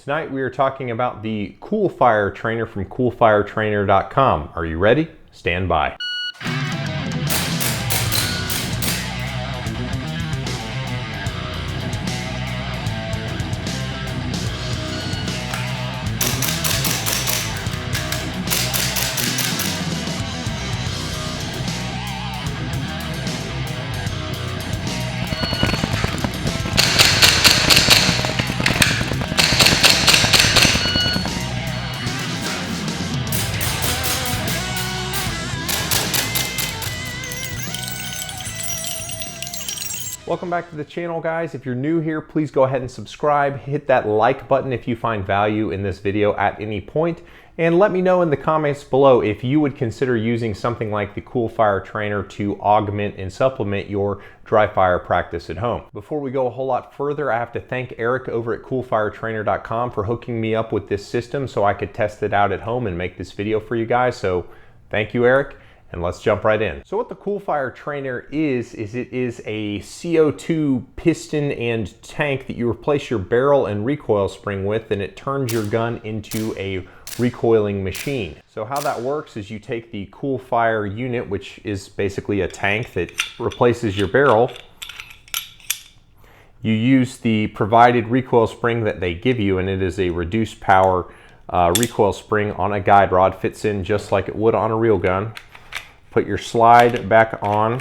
Tonight we are talking about the CoolFire Trainer from CoolFireTrainer.com. Are you ready? Stand by. Welcome back to the channel, guys. If you're new here, please go ahead and subscribe. Hit that like button if you find value in this video at any point. And let me know in the comments below if you would consider using something like the CoolFire Trainer to augment and supplement your dry fire practice at home. Before we go a whole lot further, I have to thank Eric over at CoolFireTrainer.com for hooking me up with this system so I could test it out at home and make this video for you guys. So thank you, Eric. And let's jump right in. So what the CoolFire Trainer is it is a CO2 piston and tank that you replace your barrel and recoil spring with, and it turns your gun into a recoiling machine. So how that works is you take the CoolFire unit, which is basically a tank that replaces your barrel. You use the provided recoil spring that they give you, and it is a reduced power recoil spring on a guide rod. Fits in just like it would on a real gun. Put your slide back on,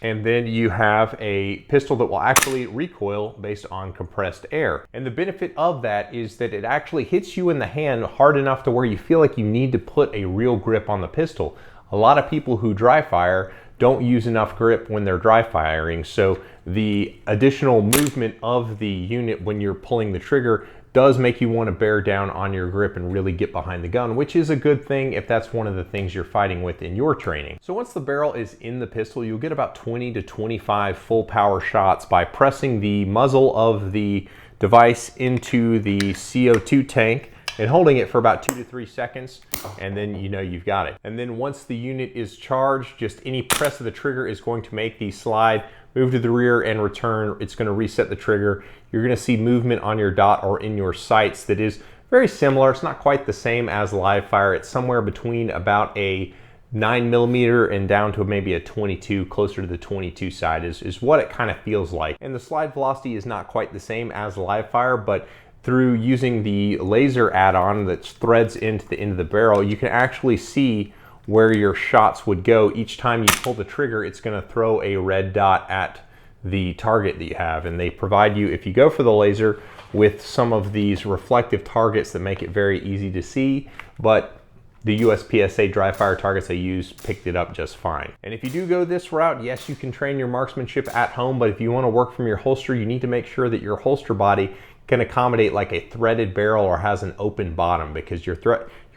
and then you have a pistol that will actually recoil based on compressed air. And the benefit of that is that it actually hits you in the hand hard enough to where you feel like you need to put a real grip on the pistol. A lot of people who dry fire don't use enough grip when they're dry firing, so the additional movement of the unit when you're pulling the trigger does make you want to bear down on your grip and really get behind the gun, which is a good thing if that's one of the things you're fighting with in your training. So once the barrel is in the pistol, you'll get about 20 to 25 full power shots by pressing the muzzle of the device into the CO2 tank and holding it for about 2 to 3 seconds, and then you know you've got it. And then once the unit is charged, just any press of the trigger is going to make the slide move to the rear and return. It's going to reset the trigger. You're going to see movement on your dot or in your sights that is very similar. It's not quite the same as live fire. It's somewhere between about a 9mm and down to maybe a 22, closer to the 22 side is what it kind of feels like. And the slide velocity is not quite the same as live fire, but through using the laser add-on that threads into the end of the barrel, you can actually see where your shots would go. Each time you pull the trigger, it's going to throw a red dot at the target that you have. And they provide you, if you go for the laser, with some of these reflective targets that make it very easy to see, but the USPSA dry fire targets I use picked it up just fine. And if you do go this route, yes, you can train your marksmanship at home, but if you want to work from your holster, you need to make sure that your holster body can accommodate like a threaded barrel or has an open bottom, because your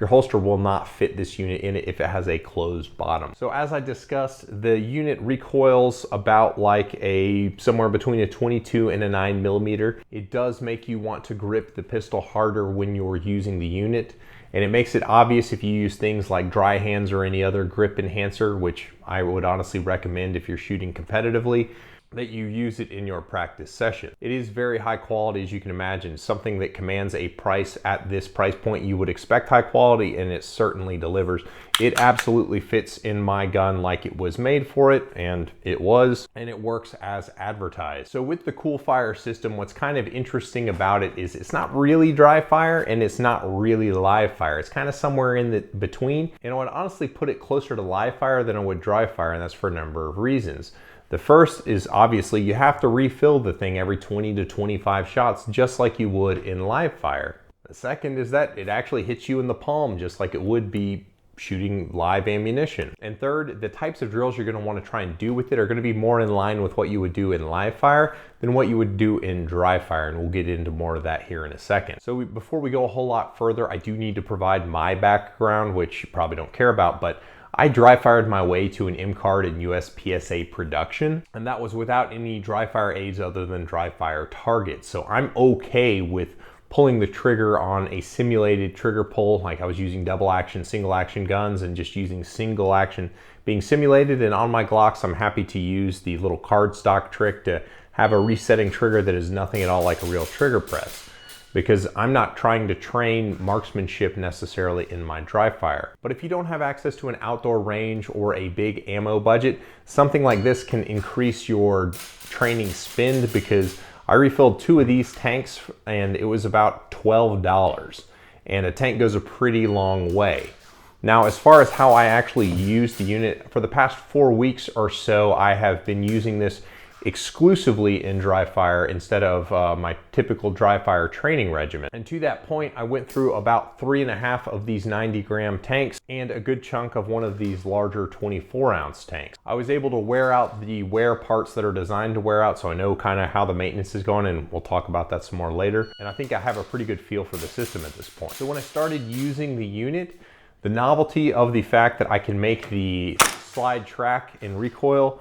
holster will not fit this unit in it if it has a closed bottom. So as I discussed, the unit recoils about like somewhere between a 22 and a 9mm. It does make you want to grip the pistol harder when you're using the unit, and it makes it obvious if you use things like dry hands or any other grip enhancer, which I would honestly recommend if you're shooting competitively, that you use it in your practice session. It is very high quality, as you can imagine, something that commands a price. At this price point you would expect high quality, and it certainly delivers. It absolutely fits in my gun like it was made for it, and it was, and it works as advertised. So with the CoolFire system, what's kind of interesting about it is it's not really dry fire and it's not really live fire. It's kind of somewhere in the between, and I would honestly put it closer to live fire than I would dry fire, and that's for a number of reasons. The first is obviously you have to refill the thing every 20 to 25 shots, just like you would in live fire. The second is that it actually hits you in the palm just like it would be shooting live ammunition. And third, the types of drills you're going to want to try and do with it are going to be more in line with what you would do in live fire than what you would do in dry fire, and we'll get into more of that here in a second. So before we go a whole lot further, I do need to provide my background, which you probably don't care about, but I dry fired my way to an M card in USPSA production, and that was without any dry fire aids other than dry fire targets. So I'm okay with pulling the trigger on a simulated trigger pull, like I was using double action, single action guns, and just using single action being simulated. And on my Glocks, I'm happy to use the little cardstock trick to have a resetting trigger that is nothing at all like a real trigger press. because I'm not trying to train marksmanship necessarily in my dry fire. But if you don't have access to an outdoor range or a big ammo budget, something like this can increase your training spend, because I refilled 2 of these tanks and it was about $12, and a tank goes a pretty long way. Now, as far as how I actually use the unit, for the past 4 weeks or so, I have been using this exclusively in dry fire instead of my typical dry fire training regimen. And to that point, I went through about 3.5 of these 90-gram tanks and a good chunk of one of these larger 24-ounce tanks. I was able to wear out the wear parts that are designed to wear out, so I know kind of how the maintenance is going, and we'll talk about that some more later. And I think I have a pretty good feel for the system at this point. So when I started using the unit, the novelty of the fact that I can make the slide track and recoil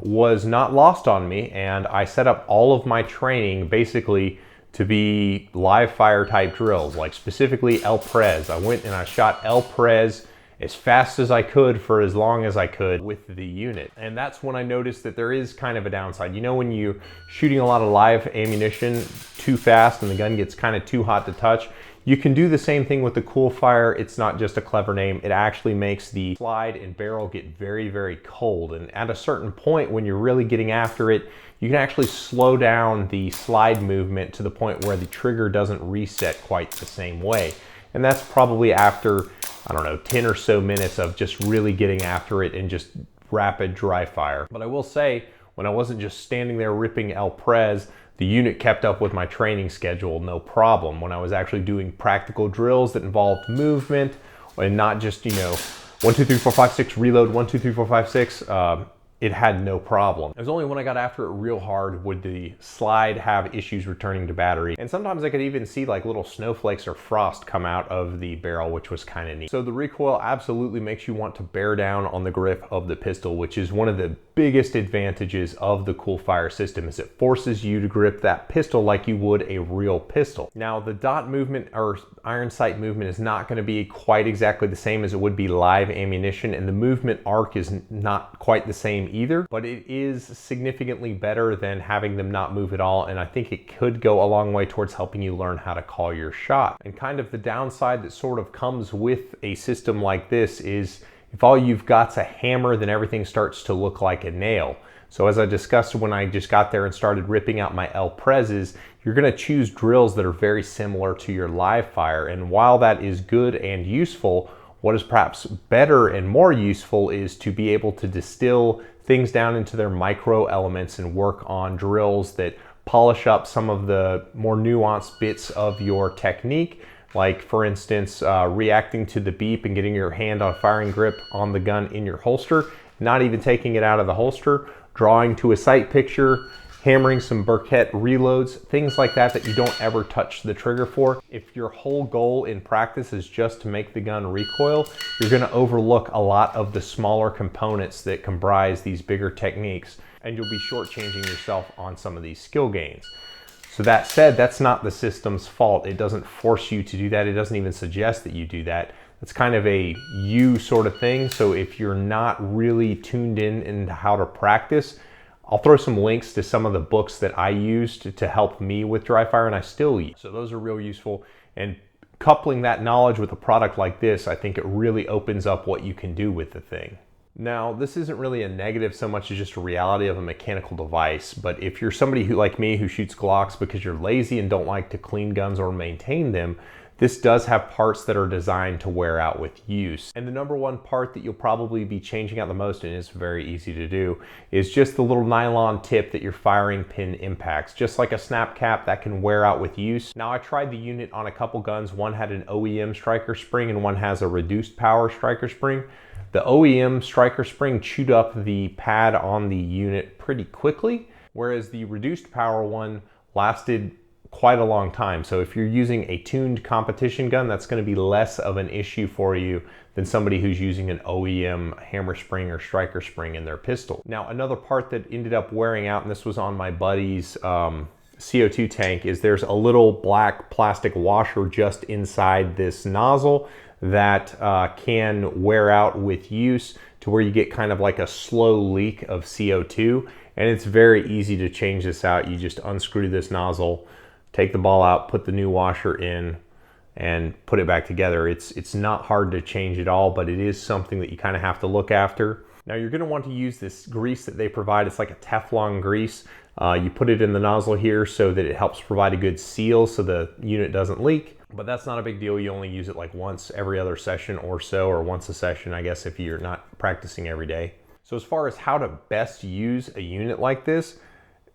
was not lost on me, and I set up all of my training basically to be live fire type drills, like specifically El Prez. I went and I shot El Prez as fast as I could for as long as I could with the unit. And that's when I noticed that there is kind of a downside. You know, when you're shooting a lot of live ammunition too fast and the gun gets kind of too hot to touch, you can do the same thing with the CoolFire. It's not just a clever name. It actually makes the slide and barrel get very, very cold. And at a certain point, when you're really getting after it, you can actually slow down the slide movement to the point where the trigger doesn't reset quite the same way. And that's probably after, I don't know, 10 or so minutes of just really getting after it and just rapid dry fire. But I will say, when I wasn't just standing there ripping El Prez, the unit kept up with my training schedule no problem. When I was actually doing practical drills that involved movement and not just, you know, 1, 2, 3, 4, 5, 6, reload, 1, 2, 3, 4, 5, 6, it had no problem. It was only when I got after it real hard would the slide have issues returning to battery. And sometimes I could even see like little snowflakes or frost come out of the barrel, which was kind of neat. So the recoil absolutely makes you want to bear down on the grip of the pistol, which is one of the biggest advantages of the CoolFire system, is it forces you to grip that pistol like you would a real pistol. Now, the dot movement or iron sight movement is not going to be quite exactly the same as it would be live ammunition, and the movement arc is not quite the same either, but it is significantly better than having them not move at all, and I think it could go a long way towards helping you learn how to call your shot. And kind of the downside that sort of comes with a system like this is if all you've got's a hammer, then everything starts to look like a nail. So as I discussed when I just got there and started ripping out my El Prezes, you're going to choose drills that are very similar to your live fire. And while that is good and useful, what is perhaps better and more useful is to be able to distill things down into their micro elements and work on drills that polish up some of the more nuanced bits of your technique. Like, for instance, reacting to the beep and getting your hand on firing grip on the gun in your holster, not even taking it out of the holster, drawing to a sight picture, hammering some Burkett reloads, things like that that you don't ever touch the trigger for. If your whole goal in practice is just to make the gun recoil, you're going to overlook a lot of the smaller components that comprise these bigger techniques, and you'll be shortchanging yourself on some of these skill gains. So that said, that's not the system's fault. It doesn't force you to do that. It doesn't even suggest that you do that. It's kind of a you sort of thing. So if you're not really tuned in into how to practice, I'll throw some links to some of the books that I used to help me with dry fire, and I still use. So those are real useful. And coupling that knowledge with a product like this, I think it really opens up what you can do with the thing. Now, this isn't really a negative so much as just a reality of a mechanical device, but if you're somebody who, like me, who shoots Glocks because you're lazy and don't like to clean guns or maintain them, this does have parts that are designed to wear out with use. And the number one part that you'll probably be changing out the most, and it's very easy to do, is just the little nylon tip that your firing pin impacts. Just like a snap cap, that can wear out with use. Now, I tried the unit on a couple guns. One had an OEM striker spring and one has a reduced power striker spring. The OEM striker spring chewed up the pad on the unit pretty quickly, whereas the reduced power one lasted quite a long time. So if you're using a tuned competition gun, that's going to be less of an issue for you than somebody who's using an OEM hammer spring or striker spring in their pistol. Now, another part that ended up wearing out, and this was on my buddy's CO2 tank, is there's a little black plastic washer just inside this nozzle that can wear out with use to where you get kind of like a slow leak of CO2. And it's very easy to change this out. You just unscrew this nozzle, take the ball out, put the new washer in, and put it back together. It's not hard to change at all, but it is something that you kind of have to look after. Now you're going to want to use this grease that they provide. It's like a Teflon grease. You put it in the nozzle here so that it helps provide a good seal so the unit doesn't leak. But that's not a big deal. You only use it like once every other session or so, or once a session, I guess, if you're not practicing every day. So as far as how to best use a unit like this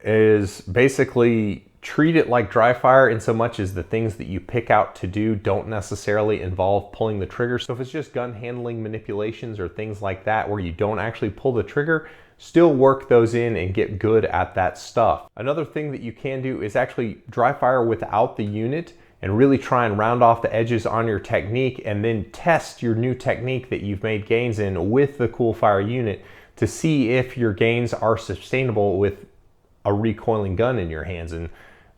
is basically treat it like dry fire in so much as the things that you pick out to do don't necessarily involve pulling the trigger. So if it's just gun handling manipulations or things like that where you don't actually pull the trigger, still work those in and get good at that stuff. Another thing that you can do is actually dry fire without the unit and really try and round off the edges on your technique, and then test your new technique that you've made gains in with the CoolFire unit to see if your gains are sustainable with a recoiling gun in your hands. And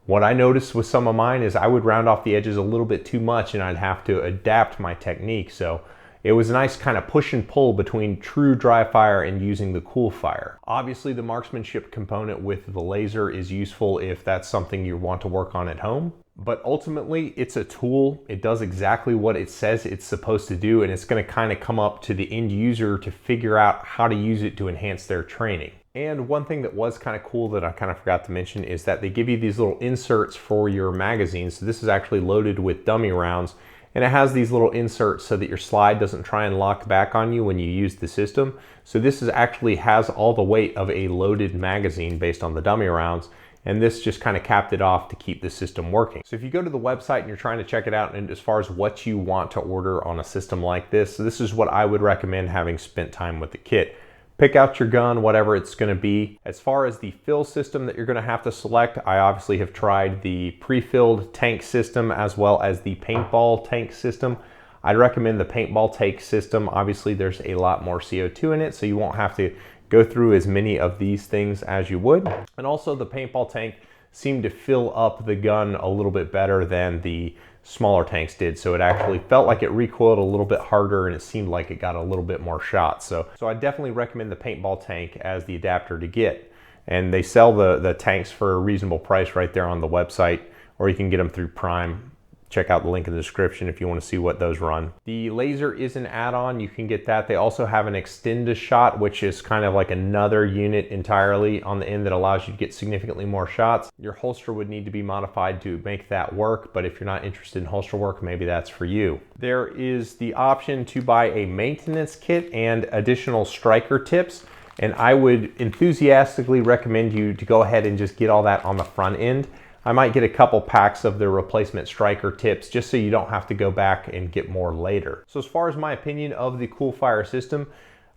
what I noticed with some of mine is I would round off the edges a little bit too much and I'd have to adapt my technique. So it was a nice kind of push and pull between true dry fire and using the CoolFire. Obviously the marksmanship component with the laser is useful if that's something you want to work on at home. But ultimately it's a tool. It does exactly what it says it's supposed to do, and it's going to kind of come up to the end user to figure out how to use it to enhance their training. And one thing that was kind of cool that I kind of forgot to mention is that they give you these little inserts for your magazines. So this is actually loaded with dummy rounds, and it has these little inserts so that your slide doesn't try and lock back on you when you use the system. So this is actually has all the weight of a loaded magazine based on the dummy rounds, and this just kind of capped it off to keep the system working. So if you go to the website and you're trying to check it out, and as far as what you want to order on a system like this, this is what I would recommend having spent time with the kit. Pick out your gun, whatever it's going to be. As far as the fill system that you're going to have to select, I obviously have tried the pre-filled tank system as well as the paintball tank system. I'd recommend the paintball tank system. Obviously there's a lot more CO2 in it, so you won't have to go through as many of these things as you would. And also the paintball tank seemed to fill up the gun a little bit better than the smaller tanks did. So it actually felt like it recoiled a little bit harder, and it seemed like it got a little bit more shots. So I definitely recommend the paintball tank as the adapter to get. And they sell the tanks for a reasonable price right there on the website, or you can get them through Prime. Check out the link in the description if you want to see what those run. The laser is an add-on. You can get that. They also have an extend-a-shot, which is kind of like another unit entirely on the end that allows you to get significantly more shots. Your holster would need to be modified to make that work, but if you're not interested in holster work, maybe that's for you. There is the option to buy a maintenance kit and additional striker tips, and I would enthusiastically recommend you to go ahead and just get all that on the front end. I might get a couple packs of the replacement striker tips just so you don't have to go back and get more later. So as far as my opinion of the CoolFire system,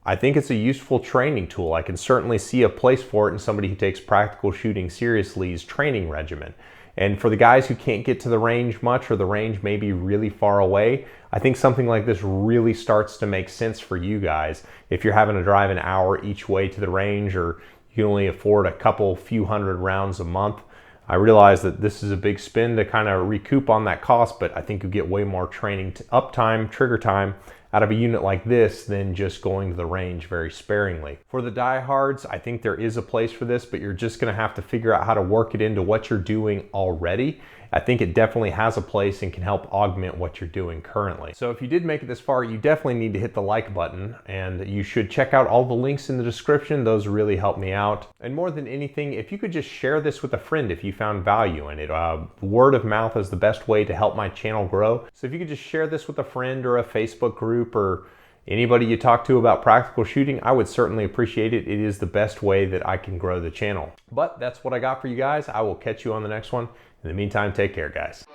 I think it's a useful training tool. I can certainly see a place for it in somebody who takes practical shooting seriously's training regimen. And for the guys who can't get to the range much, or the range may be really far away, I think something like this really starts to make sense for you guys. If you're having to drive an hour each way to the range, or you can only afford a few hundred rounds a month, I realize that this is a big spend to kind of recoup on that cost, but I think you get way more training uptime, trigger time out of a unit like this than just going to the range very sparingly. For the diehards, I think there is a place for this, but you're just going to have to figure out how to work it into what you're doing already. I think it definitely has a place and can help augment what you're doing currently. So if you did make it this far, you definitely need to hit the like button, and you should check out all the links in the description. Those really help me out. And more than anything, if you could just share this with a friend if you found value in it. Word of mouth is the best way to help my channel grow. So if you could just share this with a friend or a Facebook group or anybody you talk to about practical shooting, I would certainly appreciate it. It is the best way that I can grow the channel. But that's what I got for you guys. I will catch you on the next one. In the meantime, take care, guys.